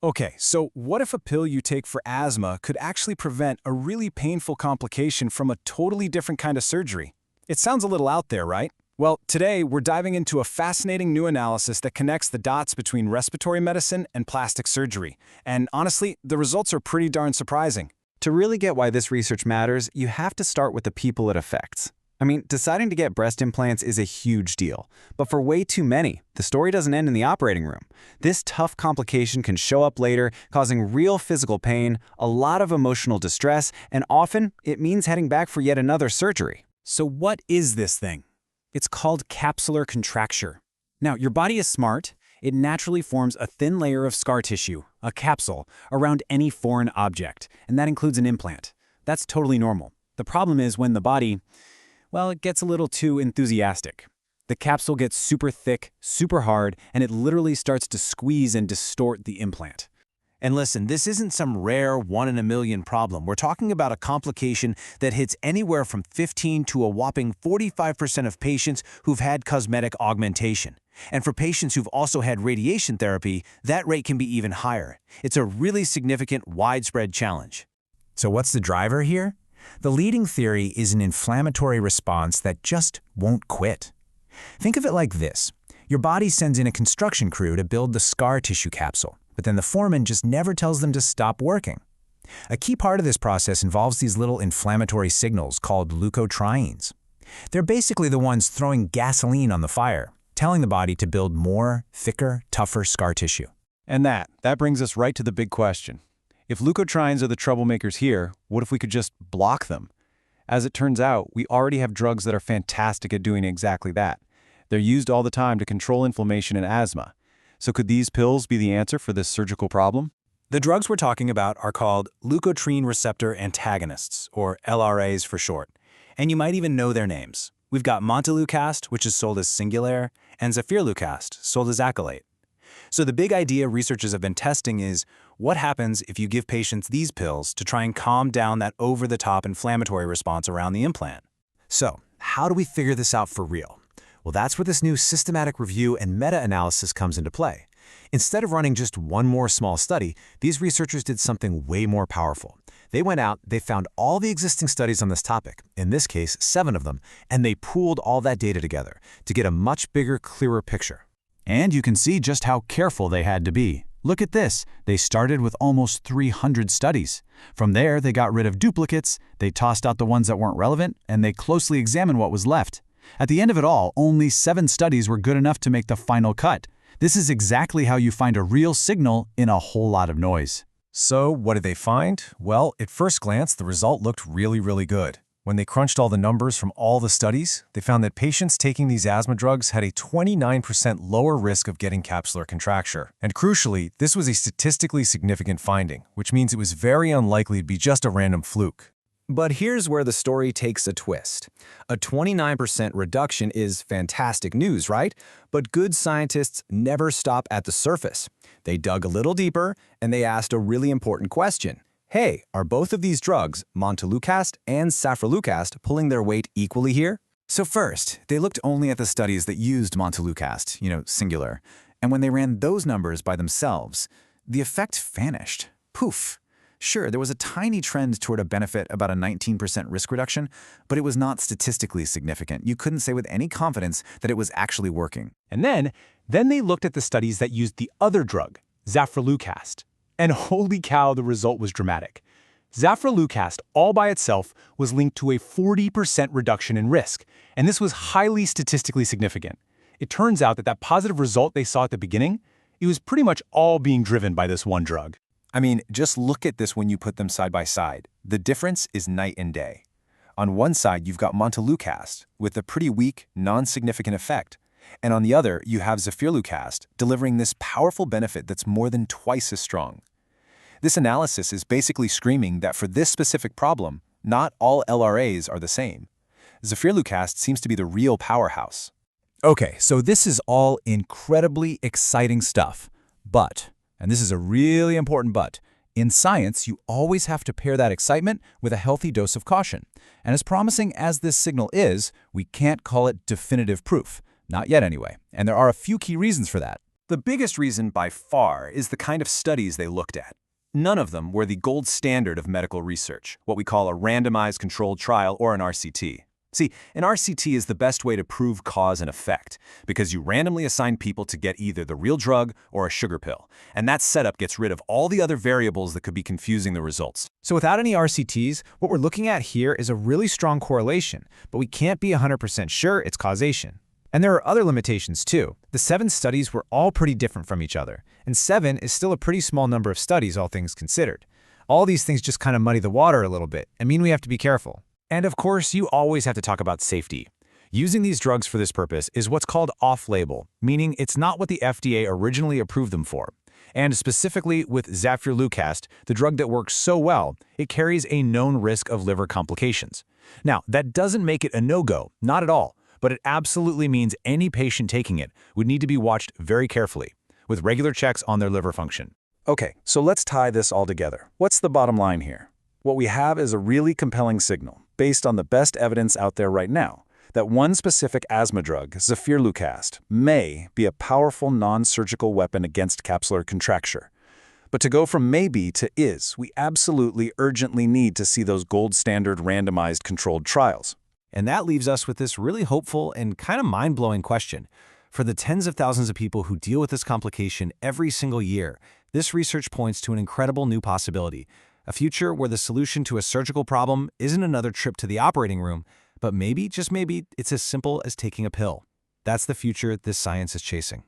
Okay, so what if a pill you take for asthma could actually prevent a really painful complication from a totally different kind of surgery? It sounds a little out there, right? Well, today we're diving into a fascinating new analysis that connects the dots between respiratory medicine and plastic surgery. And honestly, the results are pretty darn surprising. To really get why this research matters, you have to start with the people it affects. I mean, deciding to get breast implants is a huge deal, but for way too many, the story doesn't end in the operating room. This tough complication can show up later, causing real physical pain, a lot of emotional distress, and often it means heading back for yet another surgery. So what is this thing? It's called capsular contracture. Now, your body is smart. It naturally forms a thin layer of scar tissue, a capsule, around any foreign object, and that includes an implant. That's totally normal. The problem is when the body, well, it gets a little too enthusiastic. The capsule gets super thick, super hard, and it literally starts to squeeze and distort the implant. And listen, this isn't some rare one-in-a-million problem. We're talking about a complication that hits anywhere from 15 to a whopping 45% of patients who've had cosmetic augmentation. And for patients who've also had radiation therapy, that rate can be even higher. It's a really significant, widespread challenge. So what's the driver here? The leading theory is an inflammatory response that just won't quit. Think of it like this. Your body sends in a construction crew to build the scar tissue capsule, but then the foreman just never tells them to stop working. A key part of this process involves these little inflammatory signals called leukotrienes. They're basically the ones throwing gasoline on the fire, telling the body to build more, thicker, tougher scar tissue. And that brings us right to the big question. If leukotrienes are the troublemakers here, what if we could just block them? As it turns out, we already have drugs that are fantastic at doing exactly that. They're used all the time to control inflammation and asthma. So could these pills be the answer for this surgical problem? The drugs we're talking about are called Leukotriene Receptor Antagonists, or LRAs for short. And you might even know their names. We've got Montelukast, which is sold as Singulair, and Zafirlukast, sold as Accolade. So the big idea researchers have been testing is, what happens if you give patients these pills to try and calm down that over-the-top inflammatory response around the implant? So, how do we figure this out for real? Well, that's where this new systematic review and meta-analysis comes into play. Instead of running just one more small study, these researchers did something way more powerful. They went out, they found all the existing studies on this topic, in this case, 7 of them, and they pooled all that data together to get a much bigger, clearer picture. And you can see just how careful they had to be. Look at this. They started with almost 300 studies. From there, they got rid of duplicates, they tossed out the ones that weren't relevant, and they closely examined what was left. At the end of it all, only 7 studies were good enough to make the final cut. This is exactly how you find a real signal in a whole lot of noise. So what did they find? Well, at first glance, the result looked really good. When they crunched all the numbers from all the studies, they found that patients taking these asthma drugs had a 29% lower risk of getting capsular contracture. And crucially, this was a statistically significant finding, which means it was very unlikely to be just a random fluke. But here's where the story takes a twist. A 29% reduction is fantastic news, right? But good scientists never stop at the surface. They dug a little deeper, and they asked a really important question. Hey, are both of these drugs, Montelukast and Zafirlukast, pulling their weight equally here? So first, they looked only at the studies that used Montelukast, Singulair, and when they ran those numbers by themselves, the effect vanished. Poof! Sure, there was a tiny trend toward a benefit, about a 19% risk reduction, but it was not statistically significant. You couldn't say with any confidence that it was actually working. And then they looked at the studies that used the other drug, Zafirlukast. And holy cow, the result was dramatic. Zafirlukast, all by itself, was linked to a 40% reduction in risk, and this was highly statistically significant. It turns out that positive result they saw at the beginning, it was pretty much all being driven by this one drug. I mean, just look at this when you put them side by side. The difference is night and day. On one side, you've got Montelukast, with a pretty weak, non-significant effect. And on the other, you have Zafirlukast, delivering this powerful benefit that's more than twice as strong. This analysis is basically screaming that for this specific problem, not all LRAs are the same. Zafirlukast seems to be the real powerhouse. Okay, so this is all incredibly exciting stuff. But, and this is a really important but, in science, you always have to pair that excitement with a healthy dose of caution. And as promising as this signal is, we can't call it definitive proof. Not yet anyway. And there are a few key reasons for that. The biggest reason by far is the kind of studies they looked at. None of them were the gold standard of medical research, what we call a randomized controlled trial or an RCT. See, an RCT is the best way to prove cause and effect, because you randomly assign people to get either the real drug or a sugar pill, and that setup gets rid of all the other variables that could be confusing the results. So without any RCTs, what we're looking at here is a really strong correlation, but we can't be 100% sure it's causation. And there are other limitations too. The 7 studies were all pretty different from each other, and 7 is still a pretty small number of studies, all things considered. All these things just kind of muddy the water a little bit and mean we have to be careful. And of course, you always have to talk about safety. Using these drugs for this purpose is what's called off-label, meaning it's not what the FDA originally approved them for. And specifically with zafirlukast, the drug that works so well, it carries a known risk of liver complications. Now, that doesn't make it a no-go, not at all, but it absolutely means any patient taking it would need to be watched very carefully, with regular checks on their liver function. Okay, so let's tie this all together. What's the bottom line here? What we have is a really compelling signal, based on the best evidence out there right now, that one specific asthma drug, zafirlukast, may be a powerful non-surgical weapon against capsular contracture. But to go from maybe to is, we absolutely urgently need to see those gold standard randomized controlled trials. And that leaves us with this really hopeful and kind of mind-blowing question. For the tens of thousands of people who deal with this complication every single year, this research points to an incredible new possibility. A future where the solution to a surgical problem isn't another trip to the operating room, but maybe, just maybe, it's as simple as taking a pill. That's the future this science is chasing.